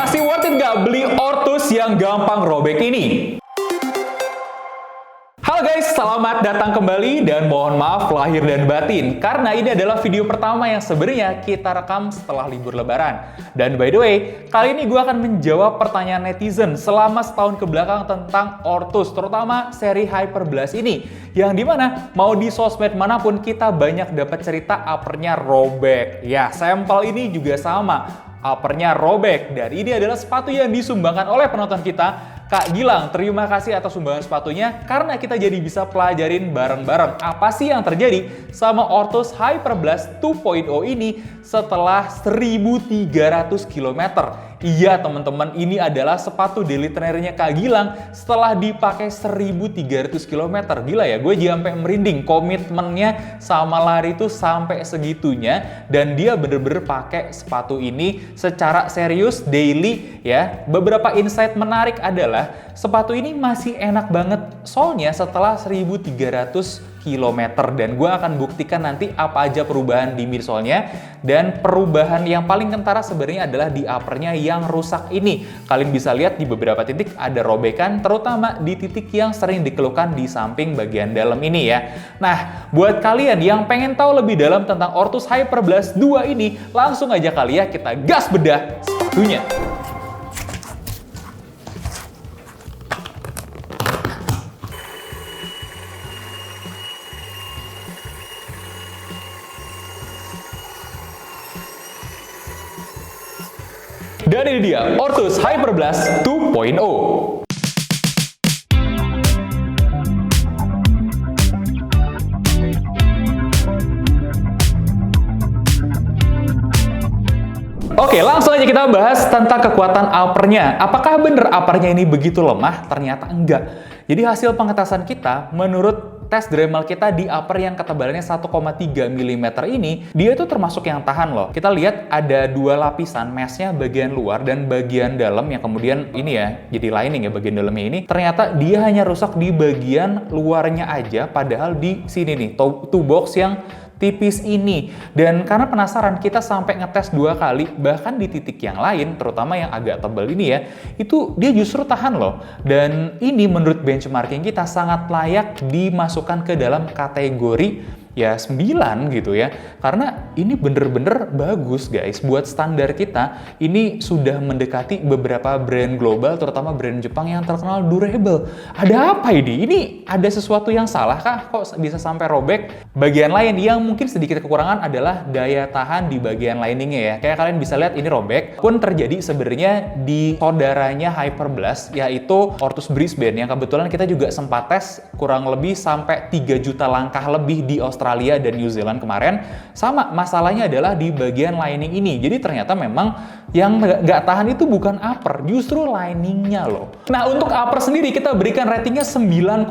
Masih worth it nggak beli Ortus yang gampang robek ini? Halo guys, selamat datang kembali dan mohon maaf lahir dan batin karena ini adalah video pertama yang sebenarnya kita rekam setelah libur lebaran. Dan by the way, kali ini gue akan menjawab pertanyaan netizen selama setahun ke belakang tentang Ortus, terutama seri Hyperblast ini, yang dimana mau di sosmed manapun kita banyak dapat cerita uppernya robek. Ya, sampel ini juga sama, uppernya robek, dan ini adalah sepatu yang disumbangkan oleh penonton kita, Kak Gilang. Terima kasih atas sumbangan sepatunya karena kita jadi bisa pelajarin bareng-bareng apa sih yang terjadi sama Ortus Hyperblast 2.0 ini setelah 1.300 km. Iya teman-teman, ini adalah sepatu daily trainernya Kak Gilang setelah dipakai 1.300 km. Gila ya, gue sampai merinding. Komitmennya sama lari itu sampai segitunya, dan dia bener-bener pakai sepatu ini secara serius daily ya. Beberapa insight menarik adalah sepatu ini masih enak banget soalnya setelah 1.300 km, dan gue akan buktikan nanti apa aja perubahan di midsole-nya. Dan perubahan yang paling kentara sebenarnya adalah di uppernya yang rusak ini. Kalian bisa lihat di beberapa titik ada robekan, terutama di titik yang sering dikeluhkan di samping bagian dalam ini ya. Nah, buat kalian yang pengen tahu lebih dalam tentang Ortus Hyperblast 2 ini, langsung aja kali ya kita gas bedah sepatunya. Dan ini dia, Ortus Hyperblast 2.0. Oke, langsung aja kita bahas tentang kekuatan uppernya. Apakah bener uppernya ini begitu lemah? Ternyata enggak. Jadi hasil pengetesan kita, menurut tes Dremel kita di upper yang ketebalannya 1,3 mm ini, dia itu termasuk yang tahan loh. Kita lihat ada dua lapisan meshnya, bagian luar dan bagian dalam, yang kemudian ini ya, jadi lining ya bagian dalamnya ini. Ternyata dia hanya rusak di bagian luarnya aja, padahal di sini nih, toe box yang tipis ini. Dan karena penasaran, kita sampai ngetes 2 kali, bahkan di titik yang lain, terutama yang agak tebal ini ya, itu dia justru tahan loh. Dan ini menurut benchmarking kita sangat layak dimasukkan ke dalam kategori ya 9 gitu ya, karena ini bener-bener bagus guys. Buat standar kita, ini sudah mendekati beberapa brand global, terutama brand Jepang yang terkenal durable. Ada apa ini? Ini ada sesuatu yang salah kah? Kok bisa sampai robek? Bagian lain yang mungkin sedikit kekurangan adalah daya tahan di bagian liningnya ya. Kayak kalian bisa lihat ini robek pun terjadi sebenarnya di saudaranya Hyperblast, yaitu Ortus Brisbane, yang kebetulan kita juga sempat tes kurang lebih sampai 3 juta langkah lebih di Australia dan New Zealand kemarin. Sama, masalahnya adalah di bagian lining ini. Jadi ternyata memang yang nggak tahan itu bukan upper, justru liningnya loh. Nah, untuk upper sendiri kita berikan ratingnya 9,5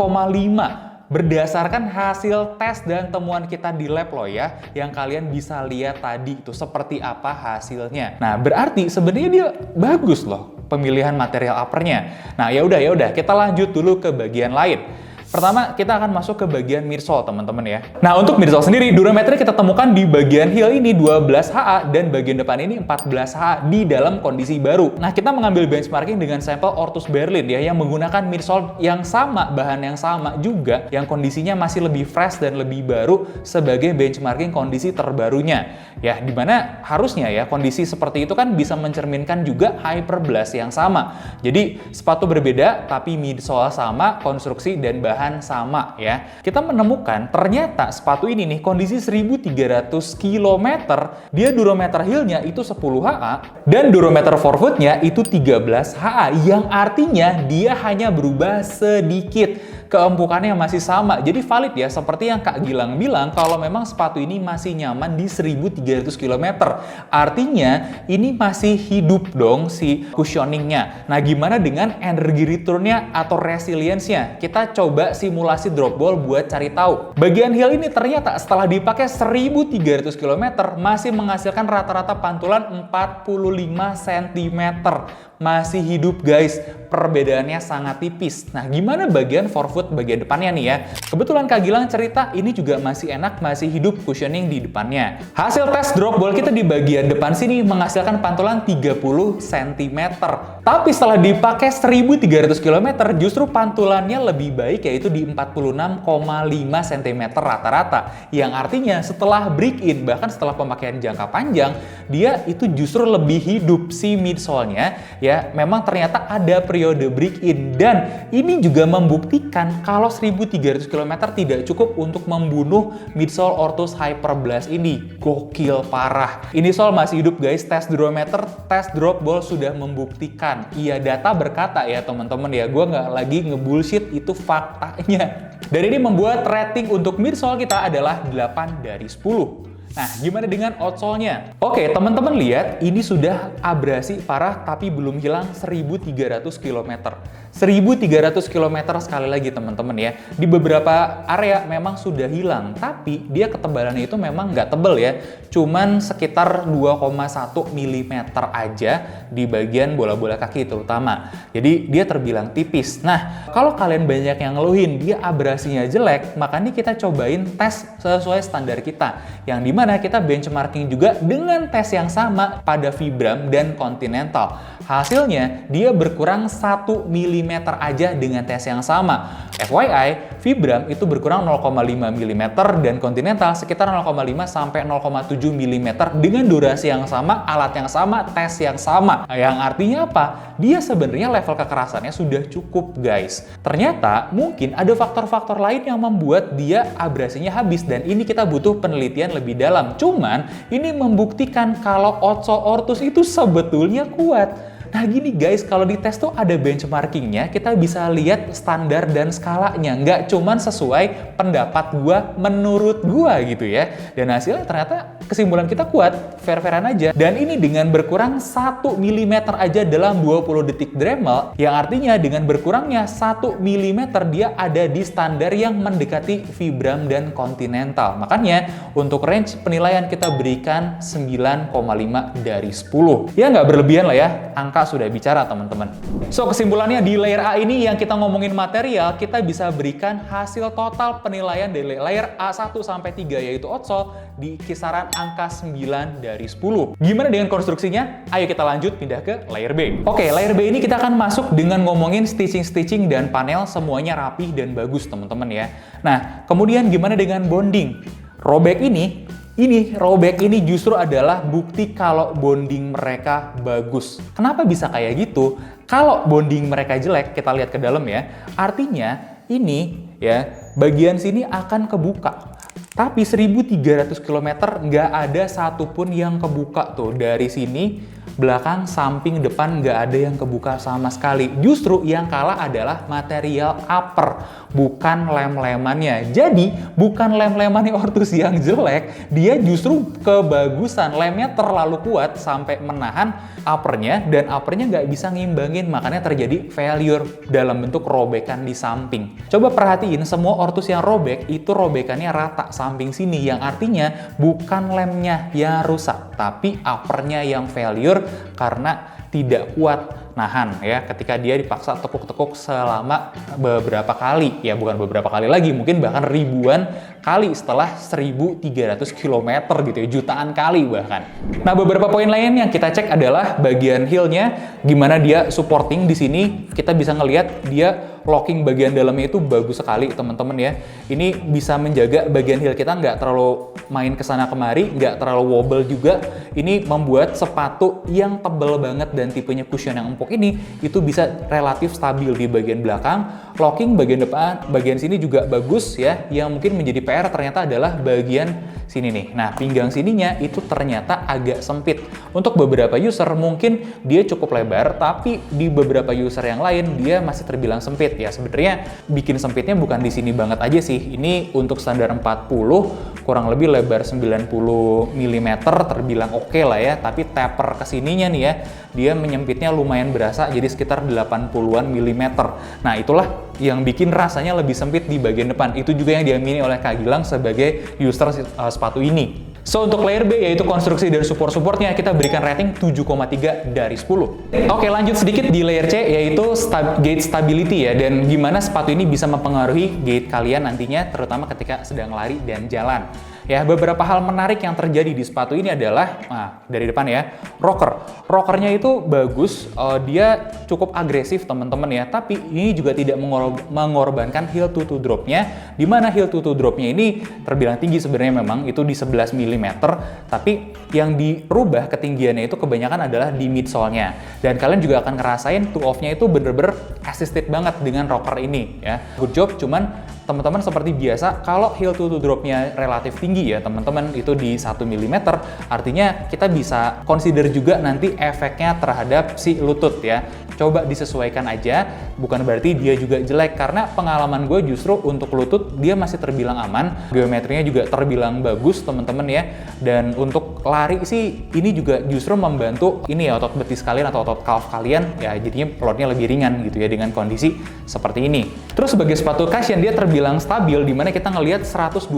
berdasarkan hasil tes dan temuan kita di lab loh ya, yang kalian bisa lihat tadi itu seperti apa hasilnya. Nah, berarti sebenarnya dia bagus loh pemilihan material uppernya. Nah, ya udah kita lanjut dulu ke bagian lain. Pertama, kita akan masuk ke bagian midsole, teman-teman ya. Nah, untuk midsole sendiri, durometer kita temukan di bagian heel ini 12 HA dan bagian depan ini 14 HA di dalam kondisi baru. Nah, kita mengambil benchmarking dengan sampel Ortus Berlin ya, yang menggunakan midsole yang sama, bahan yang sama juga, yang kondisinya masih lebih fresh dan lebih baru sebagai benchmarking kondisi terbarunya. Ya, dimana harusnya ya, kondisi seperti itu kan bisa mencerminkan juga Hyperblast yang sama. Jadi, sepatu berbeda, tapi midsole sama, konstruksi dan bahan sama ya. Kita menemukan ternyata sepatu ini nih kondisi 1.300 km, dia durometer heel-nya itu 10 HA dan durometer forefoot-nya itu 13 HA, yang artinya dia hanya berubah sedikit. Keempukannya masih sama, jadi valid ya, seperti yang Kak Gilang bilang, kalau memang sepatu ini masih nyaman di 1.300 km. Artinya ini masih hidup dong si cushioningnya. Nah, gimana dengan energi return-nya atau resilience-nya? Kita coba simulasi drop ball buat cari tahu. Bagian heel ini ternyata setelah dipakai 1.300 km masih menghasilkan rata-rata pantulan 45 cm. Masih hidup guys, perbedaannya sangat tipis. Nah, gimana bagian forefoot foot bagian depannya nih ya. Kebetulan Kak Gilang cerita ini juga masih enak, masih hidup cushioning di depannya. Hasil tes drop ball kita di bagian depan sini menghasilkan pantulan 30 cm. Tapi setelah dipakai 1300 km, justru pantulannya lebih baik, yaitu di 46,5 cm rata-rata. Yang artinya setelah break-in, bahkan setelah pemakaian jangka panjang, dia itu justru lebih hidup si midsole-nya ya. Memang ternyata ada periode break-in, dan ini juga membuktikan kalau 1300 km tidak cukup untuk membunuh midsole Ortus Hyperblast ini. Gokil parah. Ini soal masih hidup guys. Tes Drometer, tes drop ball sudah membuktikan. Iya, data berkata ya teman-teman ya. Gue nggak lagi ngebullshit, itu faktanya. Dan ini membuat rating untuk midsole kita adalah 8 dari 10. Nah, gimana dengan outsole-nya? Oke, teman-teman lihat, ini sudah abrasi parah tapi belum hilang 1300 km. 1300 km sekali lagi teman-teman ya. Di beberapa area memang sudah hilang, tapi dia ketebalannya itu memang nggak tebel ya. Cuman sekitar 2,1 mm aja di bagian bola-bola kaki terutama. Jadi dia terbilang tipis. Nah, kalau kalian banyak yang ngeluhin dia abrasinya jelek, makanya kita cobain tes sesuai standar kita. Yang dimana kita benchmarking juga dengan tes yang sama pada Vibram dan Continental. Hasilnya dia berkurang 1 mm aja dengan tes yang sama. FYI, Vibram itu berkurang 0,5 mm dan Continental sekitar 0,5 sampai 0,7 mm dengan durasi yang sama, alat yang sama, tes yang sama. Yang artinya apa? Dia sebenarnya level kekerasannya sudah cukup guys. Ternyata mungkin ada faktor-faktor lain yang membuat dia abrasinya habis, dan ini kita butuh penelitian lebih dalam. Cuman ini membuktikan kalau outsole Ortus itu sebetulnya kuat. Nah gini guys, kalau di tes tuh ada benchmarkingnya, kita bisa lihat standar dan skalanya, nggak cuman sesuai pendapat gua menurut gua gitu ya. Dan hasilnya ternyata kesimpulan kita kuat, fair-fairan aja. Dan ini dengan berkurang 1 mm aja dalam 20 detik Dremel, yang artinya dengan berkurangnya 1 mm dia ada di standar yang mendekati Vibram dan Continental. Makanya untuk range penilaian kita berikan 9,5 dari 10. Ya nggak berlebihan lah ya, angka sudah bicara teman-teman. So kesimpulannya di layer A ini yang kita ngomongin material, kita bisa berikan hasil total penilaian dari layer A1 sampai 3 yaitu outsole di kisaran angka 9 dari 10. Gimana dengan konstruksinya? Ayo kita lanjut pindah ke layer B. Oke, layer B ini kita akan masuk dengan ngomongin stitching dan panel, semuanya rapih dan bagus teman-teman ya. Nah, kemudian gimana dengan bonding? Robek ini justru adalah bukti kalau bonding mereka bagus. Kenapa bisa kayak gitu? Kalau bonding mereka jelek, kita lihat ke dalam ya. Artinya ini ya, bagian sini akan kebuka. Tapi 1300 km nggak ada satupun yang kebuka tuh. Dari sini, belakang, samping, depan nggak ada yang kebuka sama sekali. Justru yang kalah adalah material upper, bukan lem-lemannya. Jadi, bukan lem-lemannya Ortus yang jelek, dia justru kebagusan. Lemnya terlalu kuat sampai menahan uppernya, dan uppernya nggak bisa ngimbangin, makanya terjadi failure dalam bentuk robekan di samping. Coba perhatiin, semua Ortus yang robek, itu robekannya rata samping sini, yang artinya bukan lemnya yang rusak, tapi uppernya yang failure karena tidak kuat nahan ya ketika dia dipaksa tekuk-tekuk selama beberapa kali, ya bukan beberapa kali lagi, mungkin bahkan ribuan kali setelah 1300 km gitu ya, jutaan kali bahkan. Nah, beberapa poin lain yang kita cek adalah bagian heel-nya, gimana dia supporting di sini. Kita bisa ngelihat dia locking bagian dalamnya itu bagus sekali teman-teman ya. Ini bisa menjaga bagian heel kita nggak terlalu main kesana kemari, nggak terlalu wobble juga. Ini membuat sepatu yang tebal banget dan tipenya cushion yang empuk ini itu bisa relatif stabil di bagian belakang. Locking bagian depan, bagian sini juga bagus ya. Yang mungkin menjadi PR ternyata adalah bagian sini nih. Nah, pinggang sininya itu ternyata agak sempit. Untuk beberapa user mungkin dia cukup lebar, tapi di beberapa user yang lain dia masih terbilang sempit. Ya sebenarnya bikin sempitnya bukan di sini banget aja sih. Ini untuk standar 40 kurang lebih lebar 90 mm terbilang oke lah ya. Tapi taper kesininya nih ya, dia menyempitnya lumayan berasa jadi sekitar 80-an mm. Nah, itulah yang bikin rasanya lebih sempit di bagian depan. Itu juga yang diamini oleh Kak Gilang sebagai user sepatu ini. So, untuk layer B yaitu konstruksi dan support-supportnya kita berikan rating 7,3 dari 10. Oke, lanjut sedikit di layer C yaitu gate stability ya, dan gimana sepatu ini bisa mempengaruhi gate kalian nantinya terutama ketika sedang lari dan jalan. Ya, beberapa hal menarik yang terjadi di sepatu ini adalah, dari depan ya, rockernya itu bagus, dia cukup agresif teman-teman ya, tapi ini juga tidak mengorbankan heel to toe dropnya, di mana heel to toe dropnya ini terbilang tinggi sebenarnya, memang itu di 11 mm, tapi yang dirubah ketinggiannya itu kebanyakan adalah di midsole-nya, dan kalian juga akan ngerasain toe off-nya itu bener-bener assisted banget dengan rocker ini ya. Good job, cuman teman-teman seperti biasa, kalau heel to toe dropnya relatif tinggi ya teman-teman, itu di 1 mm, artinya kita bisa consider juga nanti efeknya terhadap si lutut ya. Coba disesuaikan aja, bukan berarti dia juga jelek, karena pengalaman gue justru untuk lutut dia masih terbilang aman, geometrinya juga terbilang bagus teman-teman ya, dan untuk lari sih ini juga justru membantu ini ya, otot betis kalian atau otot calf kalian ya, jadinya loadnya lebih ringan gitu ya dengan kondisi seperti ini. Terus sebagai sepatu cushion dia terbilang stabil, dimana kita ngelihat 120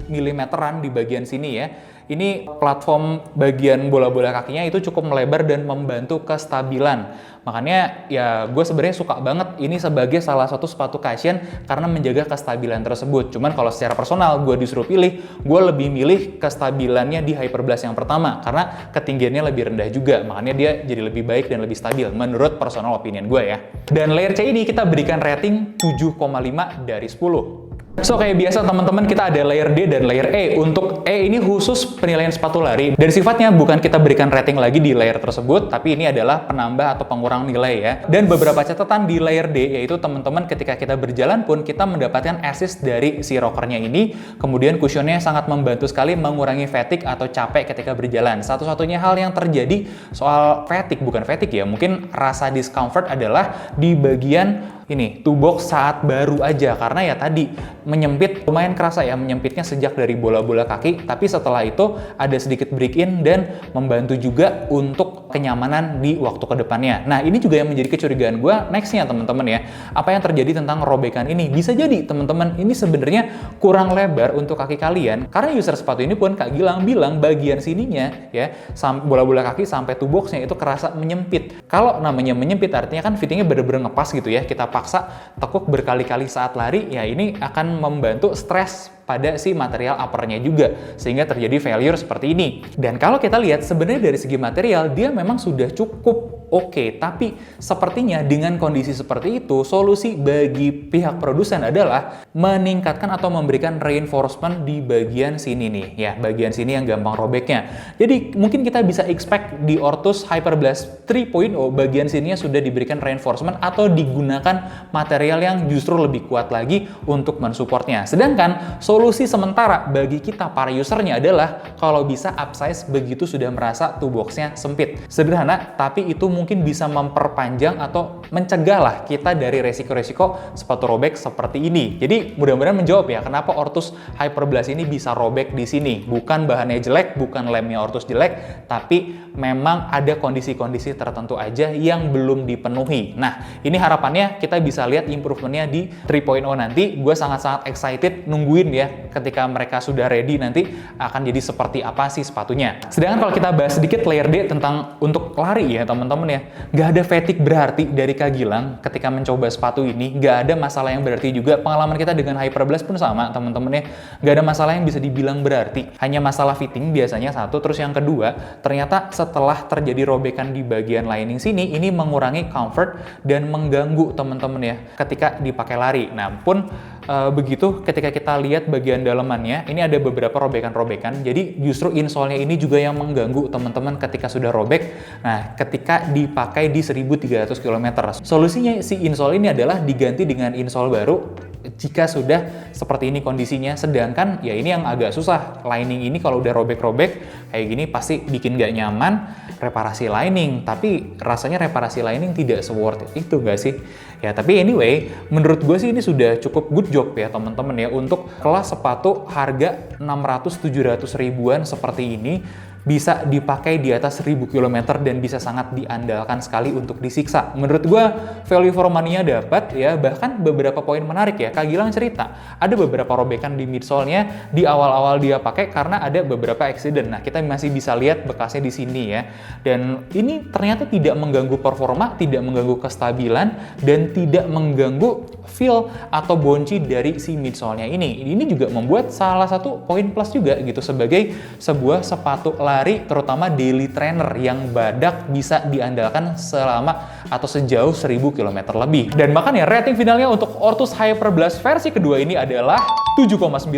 mm-an di bagian sini ya. Ini platform bagian bola-bola kakinya itu cukup melebar dan membantu kestabilan. Makanya ya gue sebenarnya suka banget ini sebagai salah satu sepatu cushion karena menjaga kestabilan tersebut. Cuman kalau secara personal gue disuruh pilih, gue lebih milih kestabilannya di Hyperblast yang pertama karena ketinggiannya lebih rendah juga. Makanya dia jadi lebih baik dan lebih stabil menurut personal opinion gue ya. Dan layer C ini kita berikan rating 7,5 dari 10. So, kayak biasa teman-teman, kita ada layer D dan layer E. Untuk E ini khusus penilaian sepatu lari, dan sifatnya bukan kita berikan rating lagi di layer tersebut, tapi ini adalah penambah atau pengurang nilai ya. Dan beberapa catatan di layer D, yaitu teman-teman ketika kita berjalan pun kita mendapatkan assist dari si rockernya ini, kemudian cushionnya sangat membantu sekali mengurangi fatigue atau capek ketika berjalan. Satu-satunya hal yang terjadi soal fatigue, bukan fatigue ya, mungkin rasa discomfort adalah di bagian ini, toe box saat baru aja, karena ya tadi menyempit, lumayan kerasa ya menyempitnya sejak dari bola-bola kaki, tapi setelah itu ada sedikit break in dan membantu juga untuk kenyamanan di waktu kedepannya. Nah, ini juga yang menjadi kecurigaan gue nextnya teman-teman ya, apa yang terjadi tentang robekan ini. Bisa jadi teman-teman ini sebenarnya kurang lebar untuk kaki kalian, karena user sepatu ini pun Kak Gilang bilang bagian sininya ya, bola-bola kaki sampai toe boxnya itu kerasa menyempit. Kalau namanya menyempit artinya kan fittingnya bener-bener ngepas gitu ya, kita paksa tekuk berkali-kali saat lari, ya ini akan membantu stres pada si material uppernya juga, sehingga terjadi failure seperti ini. Dan kalau kita lihat sebenarnya dari segi material, dia memang sudah cukup oke, tapi sepertinya dengan kondisi seperti itu, solusi bagi pihak produsen adalah meningkatkan atau memberikan reinforcement di bagian sini nih, ya, bagian sini yang gampang robeknya. Jadi mungkin kita bisa expect di Ortus Hyperblast 3.0 bagian sininya sudah diberikan reinforcement atau digunakan material yang justru lebih kuat lagi untuk mensupportnya. Sedangkan solusi sementara bagi kita para usernya adalah kalau bisa upsize begitu sudah merasa toe boxnya sempit. Sederhana, tapi itu mungkin bisa memperpanjang atau mencegah lah kita dari resiko-resiko sepatu robek seperti ini. Jadi mudah-mudahan menjawab ya kenapa Ortus Hyperblast ini bisa robek di sini. Bukan bahannya jelek, bukan lemnya Ortus jelek, tapi memang ada kondisi-kondisi tertentu aja yang belum dipenuhi. Nah, ini harapannya kita bisa lihat improvementnya di 3.0 nanti. Gue sangat-sangat excited nungguin ya ketika mereka sudah ready nanti akan jadi seperti apa sih sepatunya. Sedangkan kalau kita bahas sedikit layer D tentang untuk lari ya teman-teman ya, nggak ada fatigue berarti dari Kak Gilang ketika mencoba sepatu ini, nggak ada masalah yang berarti juga. Pengalaman kita dengan Hyperblast pun sama teman-teman ya, nggak ada masalah yang bisa dibilang berarti, hanya masalah fitting biasanya satu. Terus yang kedua, ternyata setelah terjadi robekan di bagian lining sini, ini mengurangi comfort dan mengganggu teman-teman ya ketika dipakai lari. Nah pun begitu ketika kita lihat bagian dalamannya, ini ada beberapa robekan-robekan, jadi justru insole-nya ini juga yang mengganggu teman-teman ketika sudah robek. Nah, ketika dipakai di 1300 km. Solusinya si insole ini adalah diganti dengan insole baru jika sudah seperti ini kondisinya. Sedangkan ya ini yang agak susah, lining ini kalau udah robek-robek kayak gini pasti bikin gak nyaman. Reparasi lining, tapi rasanya reparasi lining tidak se-worth itu gak sih? Ya tapi anyway, menurut gue sih ini sudah cukup good job ya teman-teman ya untuk kelas sepatu harga 600-700 ribuan seperti ini. bisa dipakai di atas 1000 km dan bisa sangat diandalkan sekali untuk disiksa. Menurut gue value for money-nya dapat ya, bahkan beberapa poin menarik ya. Kak Gilang cerita, ada beberapa robekan di midsole-nya di awal-awal dia pakai karena ada beberapa accident. Nah, kita masih bisa lihat bekasnya di sini ya. Dan ini ternyata tidak mengganggu performa, tidak mengganggu kestabilan, dan tidak mengganggu feel atau bonci dari si midsole-nya ini. Ini juga membuat salah satu poin plus juga gitu sebagai sebuah sepatu lari terutama daily trainer yang badak bisa diandalkan selama atau sejauh 1000 km lebih. Dan makanya rating finalnya untuk Ortus Hyperblast versi kedua ini adalah 7,9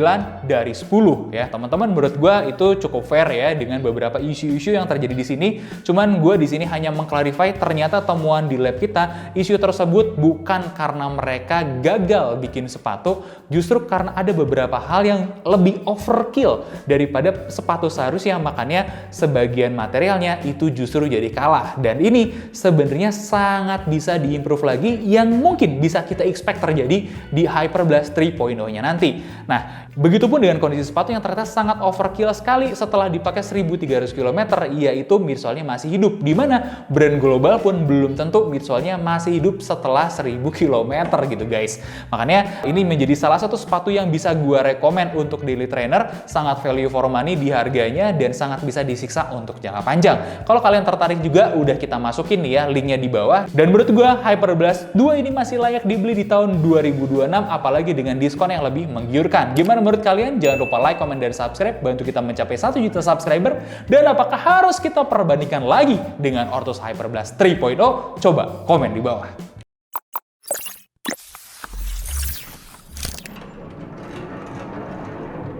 dari 10 ya. Teman-teman, menurut gue itu cukup fair ya dengan beberapa isu-isu yang terjadi di sini. Cuman gue di sini hanya mengklarify ternyata temuan di lab kita, isu tersebut bukan karena mereka gagal bikin sepatu, justru karena ada beberapa hal yang lebih overkill daripada sepatu seharusnya, makanya sebagian materialnya itu justru jadi kalah. Dan ini sebenarnya sangat bisa diimprove lagi yang mungkin bisa kita expect terjadi di Hyperblast 3.0-nya nanti. Nah, begitupun dengan kondisi sepatu yang ternyata sangat overkill sekali setelah dipakai 1300 km, yaitu midsole-nya masih hidup. Dimana brand global pun belum tentu midsole-nya masih hidup setelah 1000 km gitu guys. Makanya ini menjadi salah satu sepatu yang bisa gua rekomen untuk daily trainer, sangat value for money di harganya dan sangat bisa disiksa untuk jangka panjang. Kalau kalian tertarik juga, udah kita masukin nih ya linknya di bawah. Dan menurut gua Hyperblast 2 ini masih layak dibeli di tahun 2026, apalagi dengan diskon yang lebih menggiurkan. Gimana menurut kalian? Jangan lupa like, comment, dan subscribe, bantu kita mencapai 1 juta subscriber. Dan apakah harus kita perbandingkan lagi dengan Ortus Hyperblast 3.0? Coba komen di bawah.